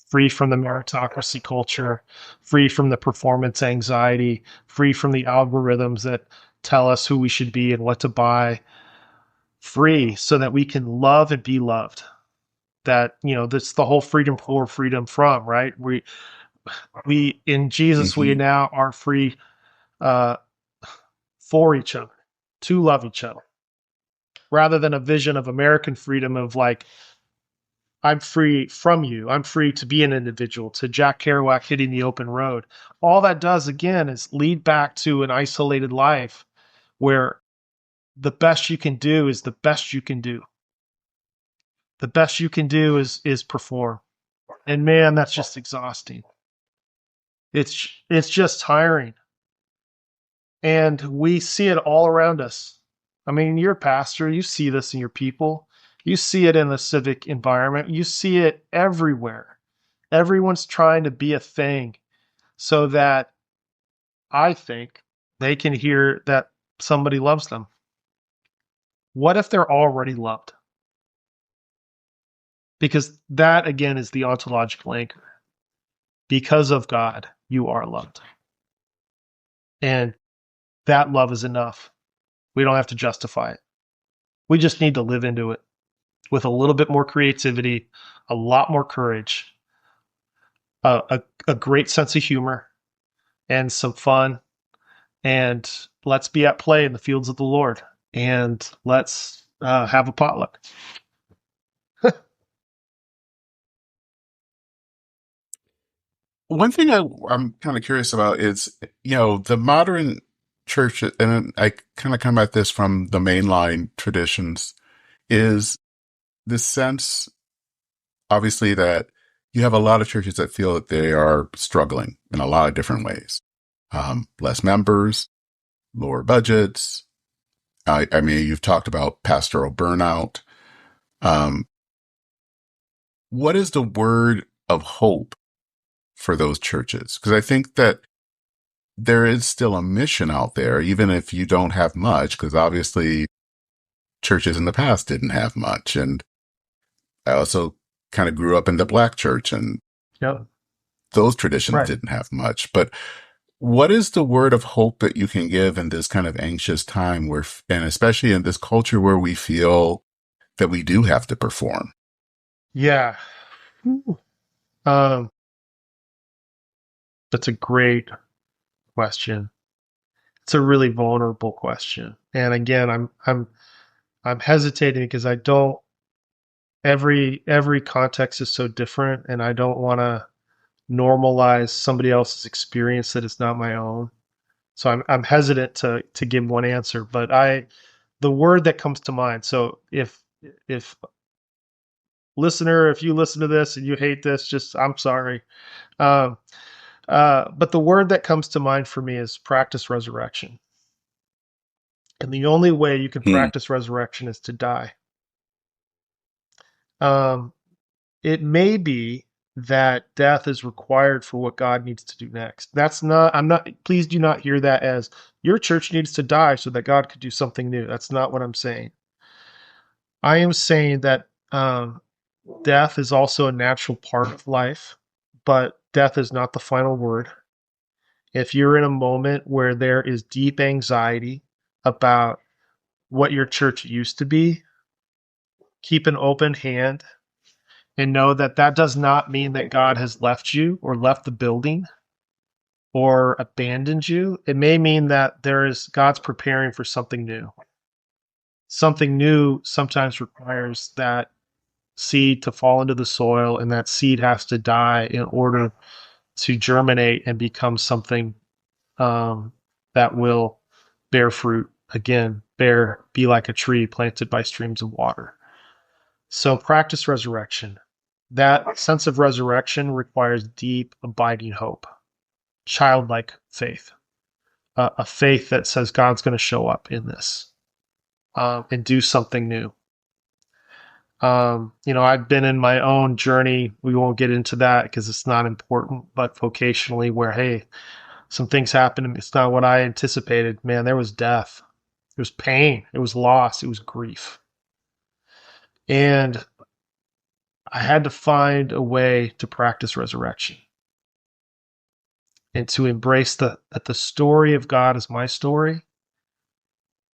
free from the meritocracy culture, free from the performance anxiety, free from the algorithms that tell us who we should be and what to buy, free so that we can love and be loved. That, that's the whole freedom for, freedom from, right? We in Jesus, we Hmm. now are free uh, for each other, to love each other, rather than a vision of American freedom of like, I'm free from you. I'm free to be an individual, to Jack Kerouac hitting the open road. All that does, again, is lead back to an isolated life where the best you can do is the best you can do. The best you can do is perform. And man, that's just exhausting. It's just tiring. And we see it all around us. I mean, you're a pastor, you see this in your people. You see it in the civic environment. You see it everywhere. Everyone's trying to be a thing so that I think they can hear that somebody loves them. What if they're already loved? Because that, again, is the ontological anchor. Because of God, you are loved. And that love is enough. We don't have to justify it. We just need to live into it with a little bit more creativity, a lot more courage, a great sense of humor, and some fun. And let's be at play in the fields of the Lord. And let's have a potluck. One thing I'm kind of curious about is, the modern church, and I kind of come at this from the mainline traditions, is this sense, obviously, that you have a lot of churches that feel that they are struggling in a lot of different ways. Less members, lower budgets. I mean, you've talked about pastoral burnout. Um, what is the word of hope for those churches? Because I think that there is still a mission out there, even if you don't have much, because obviously churches in the past didn't have much. And I also kind of grew up in the Black church, and Yep. those traditions Right. didn't have much. But what is the word of hope that you can give in this kind of anxious time where, and especially in this culture where we feel that we do have to perform? Yeah. Um, that's a great question. It's a really vulnerable question. And again, I'm hesitating because I don't every context is so different and I don't want to normalize somebody else's experience that is not my own. So I'm hesitant to give one answer, but the word that comes to mind. So if listener, if you listen to this and you hate this, just I'm sorry. Um, but the word that comes to mind for me is practice resurrection. And the only way you can Hmm. practice resurrection is to die. Um, it may be that death is required for what God needs to do next. I'm not, please do not hear that as your church needs to die so that God could do something new. That's not what I'm saying. I am saying that death is also a natural part of life, but death is not the final word. If you're in a moment where there is deep anxiety about what your church used to be, keep an open hand and know that that does not mean that God has left you or left the building or abandoned you. It may mean that God's preparing for something new. Something new sometimes requires that seed to fall into the soil, and that seed has to die in order to germinate and become something um, that will bear fruit again, be like a tree planted by streams of water. So practice resurrection. That sense of resurrection requires deep, abiding hope, childlike faith, a faith that says God's going to show up in this and do something new. I've been in my own journey. We won't get into that because it's not important, but vocationally, where, hey, some things happened. It's not what I anticipated. Man, there was death. There was pain. It was loss. It was grief. And I had to find a way to practice resurrection and to embrace that the story of God is my story.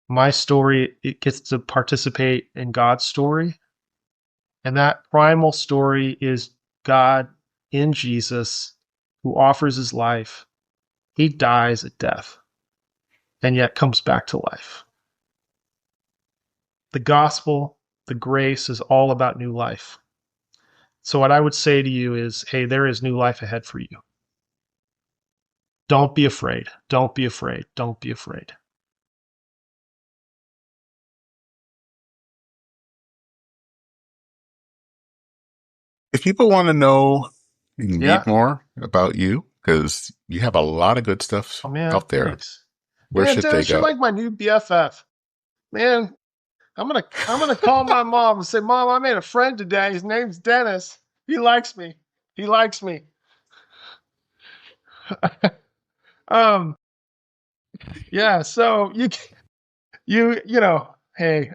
My story, it gets to participate in God's story. And that primal story is God in Jesus who offers his life. He dies at death and yet comes back to life. The gospel, the grace is all about new life. So what I would say to you is, hey, there is new life ahead for you. Don't be afraid. Don't be afraid. Don't be afraid. If people want to know and Yeah. read more about you, because you have a lot of good stuff Oh, man. out there, Thanks. where should they Dennis, you're go? like my new BFF. Man, I'm gonna call my mom and say, Mom, I made a friend today. His name's Dennis. He likes me. He likes me. Yeah. So hey,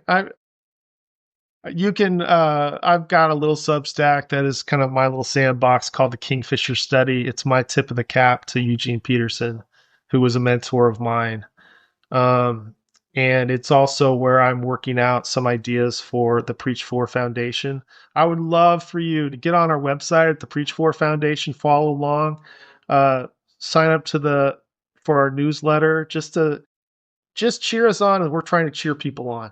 I've got a little Substack that is kind of my little sandbox called the Kingfisher Study. It's my tip of the cap to Eugene Peterson, who was a mentor of mine. And it's also where I'm working out some ideas for the Preach For Foundation. I would love for you to get on our website at the Preach For Foundation, follow along, sign up for our newsletter, just cheer us on, and we're trying to cheer people on.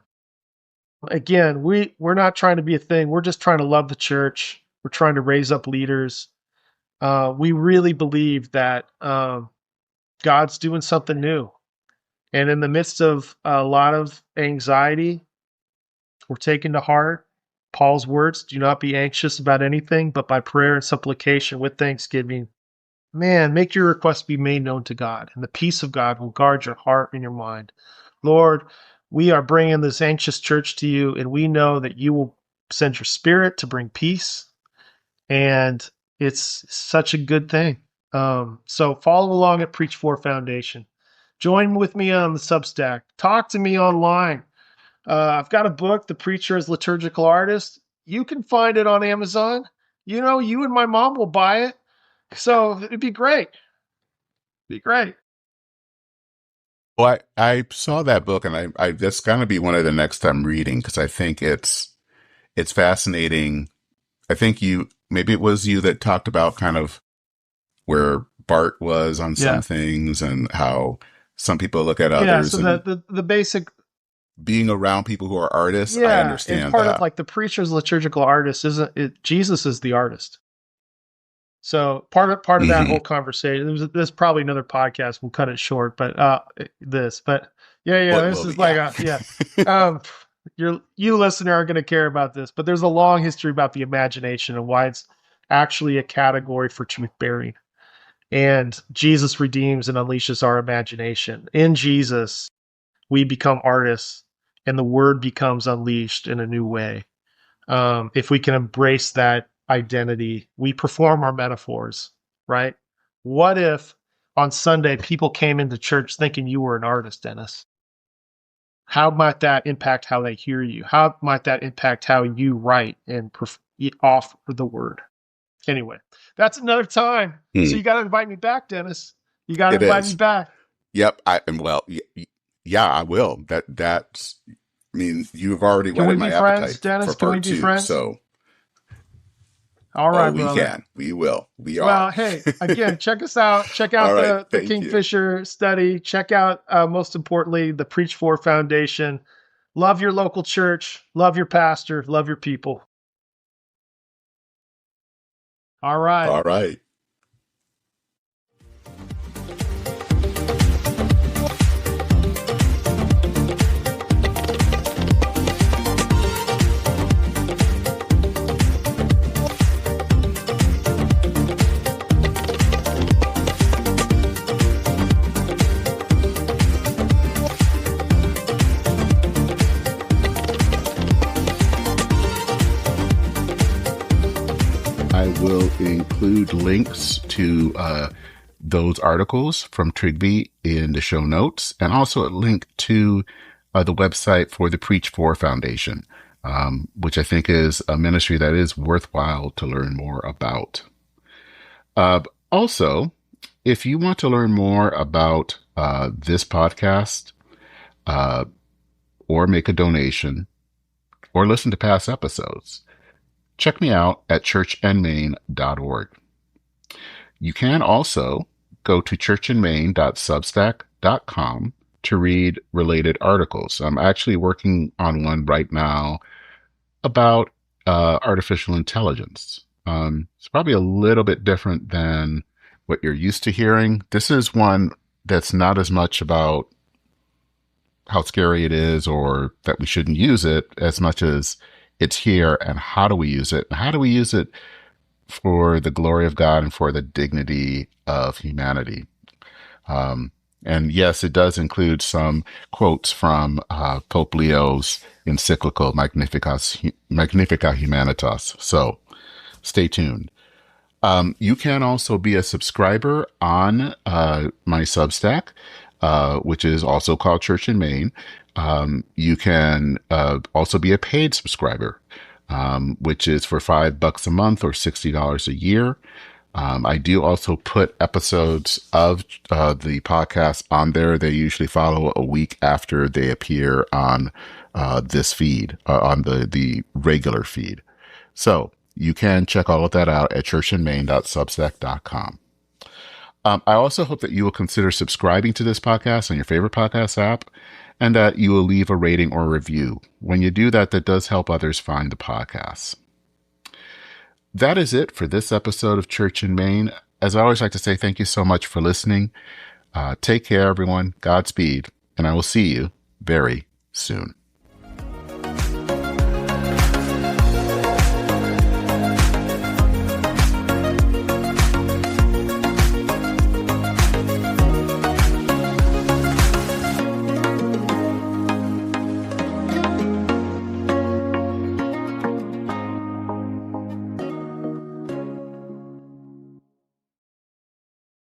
Again, we're not trying to be a thing. We're just trying to love the church. We're trying to raise up leaders. We really believe that God's doing something new. And in the midst of a lot of anxiety, we're taking to heart Paul's words, do not be anxious about anything, but by prayer and supplication with thanksgiving, man, make your requests be made known to God, and the peace of God will guard your heart and your mind. Lord, we are bringing this anxious church to you, and we know that you will send your spirit to bring peace, and it's such a good thing. So follow along at Preach For Foundation. Join with me on the Substack. Talk to me online. I've got a book, The Preacher as Liturgical Artist. You can find it on Amazon. You and my mom will buy it. So it'd be great. Be great. Well, I saw that book, and I that's going to be one of the next I'm reading, because I think it's fascinating. I think maybe it was you that talked about kind of where Bart was on some things and how some people look at others. Yeah, so the basic being around people who are artists, I understand and part that. of like the preacher's liturgical artist isn't it? Jesus is the artist. So part of that whole conversation, there's probably another podcast. We'll cut it short, but this is you listener are going to care about this, but there's a long history about the imagination and why it's actually a category for truth bearing. And Jesus redeems and unleashes our imagination. In Jesus, we become artists, and the word becomes unleashed in a new way. If we can embrace that identity, we perform our metaphors, right? What if on Sunday people came into church thinking you were an artist, Dennis? How might that impact how they hear you? How might that impact how you write and offer the word? Anyway, that's another time. So you got to invite me back, Dennis. You got to invite me back. Yep. I will. That's. I mean, you've already whetted my appetite Dennis? for part 2. So, all right, we brother. can. We will. We are. Well, hey, again, check us out. Check out the Kingfisher Study. Check out, most importantly, the Preach For Foundation. Love your local church. Love your pastor. Love your people. All right. All right. I will include links to those articles from Trygve in the show notes, and also a link to the website for the Preach For Foundation, which I think is a ministry that is worthwhile to learn more about. Also, if you want to learn more about this podcast, or make a donation, or listen to past episodes, check me out at churchandmain.org. You can also go to churchandmain.substack.com to read related articles. I'm actually working on one right now about artificial intelligence. It's probably a little bit different than what you're used to hearing. This is one that's not as much about how scary it is or that we shouldn't use it as much as it's here and how do we use it? How do we use it for the glory of God and for the dignity of humanity? And yes, it does include some quotes from Pope Leo's encyclical Magnificat Humanitas. So stay tuned. You can also be a subscriber on my Substack, which is also called Church in Maine. You can also be a paid subscriber, which is for $5 a month or $60 a year. I do also put episodes of the podcast on there. They usually follow a week after they appear on this feed, on the regular feed. So you can check all of that out at churchandmain.substack.com. I also hope that you will consider subscribing to this podcast on your favorite podcast app, and that you will leave a rating or review. When you do that, that does help others find the podcast. That is it for this episode of Church in Maine. As I always like to say, thank you so much for listening. Take care, everyone. Godspeed, and I will see you very soon.